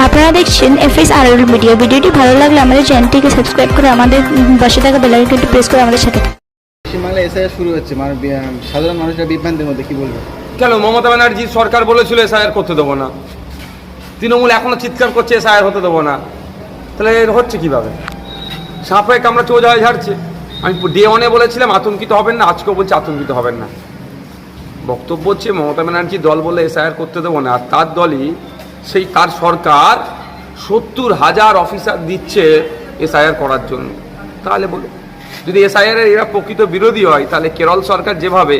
আপনারা দেখছেন FSRL media. ভিডিওটি ভালো লাগলে আমাদের চ্যানেলটিকে সাবস্ক্রাইব করে আমাদের পাশে থাকা বেল আইকনটি প্রেস করে আমাদের সাথে থাকুন। পশ্চিমবাংলা এসআইআর শুরু হচ্ছে, মানে সাধারণ মানুষরা বিভ্রান্তির মধ্যে, কি বলবো? কেন মমতা ব্যানার্জি সরকার বলেছিল এসআইআর করতে দেবো না, তৃণমূল এখনো চিৎকার করছে এসআইআর হতে দেবো না, তাহলে হচ্ছে কিভাবে? সাঁপে কামড়া চোজ হয়ে ঝাড়ছে। আমি ডে ওয়ানে বলেছিলাম আতঙ্কিত হবেন না, আজকেও বলছি আতঙ্কিত হবেন না। বক্তব্য হচ্ছে মমতা ব্যানার্জি দল বলে এসআইআর করতে দেবো না, আর তার দলই তার সরকার 70,000 অফিসার দিচ্ছে এসআইআর করার জন্য। তাহলে বলো, যদি এসআইআরের এরা প্রকৃত বিরোধী হয়, তাহলে কেরল সরকার যেভাবে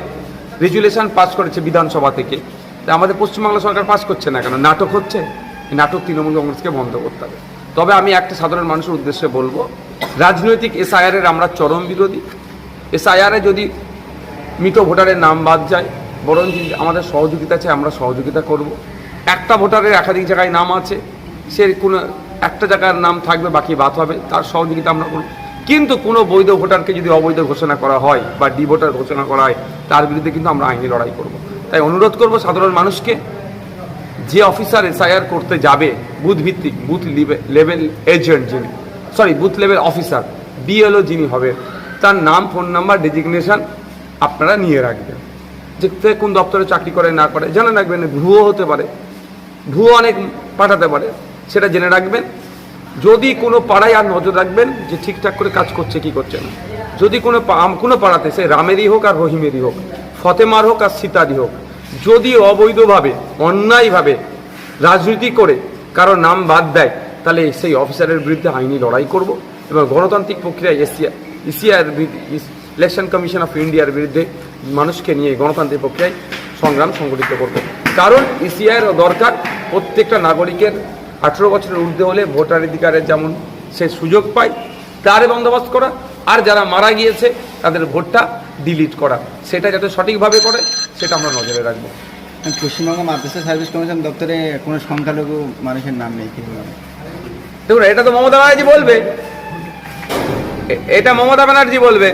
রেজুলেশন পাস করেছে বিধানসভা থেকে, আমাদের পশ্চিমবাংলা সরকার পাস করছে না কেন? নাটক হচ্ছে। এই নাটক তৃণমূল কংগ্রেসকে বন্ধ করতে হবে। তবে আমি একটা সাধারণ মানুষের উদ্দেশ্যে বলবো, রাজনৈতিক এসআইআরের আমরা চরম বিরোধী। এসআইআরে যদি মৃত ভোটারের নাম বাদ যায়, বরং আমাদের সহযোগিতা চাই, আমরা সহযোগিতা করব। একটা ভোটারের একাধিক জায়গায় নাম আছে, সে কোনো একটা জায়গার নাম থাকবে, বাকি বাদ হবে, তার সহযোগিতা আমরা করব। কিন্তু কোনো বৈধ ভোটারকে যদি অবৈধ ঘোষণা করা হয় বা ডি ভোটার ঘোষণা করা হয়, তার বিরুদ্ধে কিন্তু আমরা আইনি লড়াই করব। তাই অনুরোধ করব সাধারণ মানুষকে, যে অফিসার এসআইআর করতে যাবে, বুথ ভিত্তিক, বুথ লেভেল এজেন্ট যিনি, বুথ লেভেল অফিসার, বিএলও যিনি হবে, তার নাম, ফোন নাম্বার, ডেজিগনেশন আপনারা নিয়ে রাখবেন। যে কোন দপ্তরে চাকরি করে না করে জেনে রাখবেন। ভুয়ো হতে পারে, ভুয়ো অনেক পাঠাতে পারে, সেটা জেনে রাখবেন। যদি কোনো পাড়ায় আর নজর রাখবেন যে ঠিকঠাক করে কাজ করছে কি করছে না। যদি কোনো পাড়াতে, সে রামেরই হোক আর রহিমেরই হোক, ফতেমার হোক আর সীতারই হোক, যদি অবৈধভাবে, অন্যায়ভাবে রাজনীতি করে কারো নাম বাদ দেয়, তাহলে সেই অফিসারের বিরুদ্ধে আইনি লড়াই করব এবং গণতান্ত্রিক প্রক্রিয়ায় ইসিআর ইলেকশন কমিশন অফ ইন্ডিয়ার বিরুদ্ধে মানুষকে নিয়ে গণতান্ত্রিক প্রক্রিয়ায় সংগ্রাম সংগঠিত করব। কারণ ইসিআর দরকার প্রত্যেকটা নাগরিকের 18 বছরের ঊর্ধ্বে হলে ভোটাধিকারের যেমন সে সুযোগ পায়, তার বন্দোবস্ত করা, আর যারা মারা গিয়েছে তাদের ভোটটা ডিলিট করা, সেটা যাতে সঠিকভাবে করে সেটা আমরা নজরে রাখবো। পশ্চিমবঙ্গ মাদ্রাসা সার্ভিস কমিশন দপ্তরে কোনো সংখ্যালঘু মানুষের নাম নেই, দেখুন, এটা তো মমতা ব্যানার্জি বলবে, এটা মমতা ব্যানার্জি বলবে।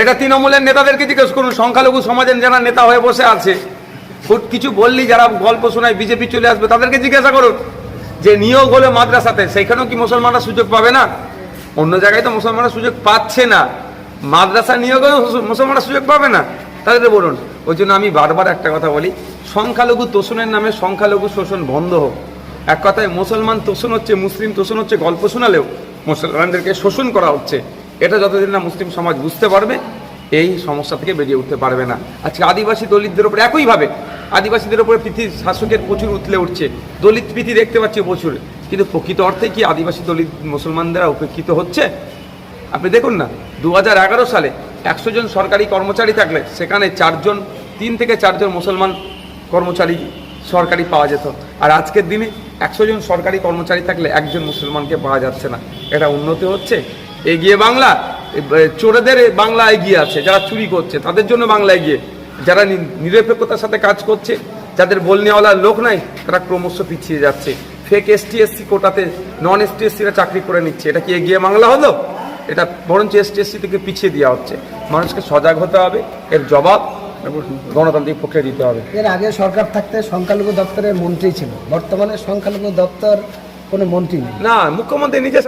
এটা তৃণমূলের নেতাদেরকে জিজ্ঞেস করুন, সংখ্যালঘু সমাজের যারা নেতা হয়ে বসে আছে, কিছু বললি যারা গল্প শোনায় বিজেপি চলে আসবে, তাদেরকে জিজ্ঞাসা করুন যে নিয়োগ হলে মাদ্রাসাতে, সেখানেও কি মুসলমানরা সুযোগ পাবে না? অন্য জায়গায় তো মুসলমানরা সুযোগ পাচ্ছে না, মাদ্রাসা নিয়োগেও মুসলমানরা সুযোগ পাবে না, তাদের বলুন। ওই জন্য আমি বারবার একটা কথা বলি, সংখ্যালঘু তোষণের নামে সংখ্যালঘু শোষণ বন্ধ হোক। এক কথায় মুসলমান তোষণ হচ্ছে, মুসলিম তোষণ হচ্ছে, গল্প শোনালেও মুসলমানদেরকে শোষণ করা হচ্ছে। এটা যতদিন না মুসলিম সমাজ বুঝতে পারবে, এই সমস্যা থেকে বেরিয়ে উঠতে পারবে না। আজকে আদিবাসী দলিতদের উপরে একইভাবে, আদিবাসীদের উপরে পৃথিবীর শাসকের প্রচুর উতলে উঠছে, দলিত প্রীতি দেখতে পাচ্ছি প্রচুর, কিন্তু প্রকৃত অর্থে কি আদিবাসী দলিত মুসলমানরা উপেক্ষিত হচ্ছে? আপনি দেখুন না, 2011 সালে 100 জন সরকারি কর্মচারী থাকলে সেখানে 3 থেকে 4 জন মুসলমান কর্মচারী সরকারি পাওয়া যেত, আর আজকের দিনে 100 জন সরকারি কর্মচারী থাকলে একজন মুসলমানকে পাওয়া যাচ্ছে না। এটা উন্নতি হচ্ছে? এগিয়ে বাংলা, চোরেদের বাংলা এগিয়ে আছে, যারা চুরি করছে তাদের জন্য বাংলা এগিয়ে, যারা নিরপেক্ষতার সাথে কাজ করছে, যাদের বলনেওয়ালার লোক নাই, তারা ক্রমশ পিছিয়ে যাচ্ছে। ফেক ST/SC কোটাতে নন ST/SCরা চাকরি করে নিচ্ছে, এটা কি এগিয়ে বাংলা হলো? এটা বরঞ্চ ST/SC থেকে পিছিয়ে দেওয়া হচ্ছে। মানুষকে সজাগ হতে হবে, এর জবাব গণতান্ত্রিক প্রক্রিয়া দিতে হবে। এর আগে সরকার থাকতে সংখ্যালঘু দপ্তরের মন্ত্রী ছিল, বর্তমানে সংখ্যালঘু দপ্তর কোনো মন্ত্রী নেই। না, মুখ্যমন্ত্রী নিজে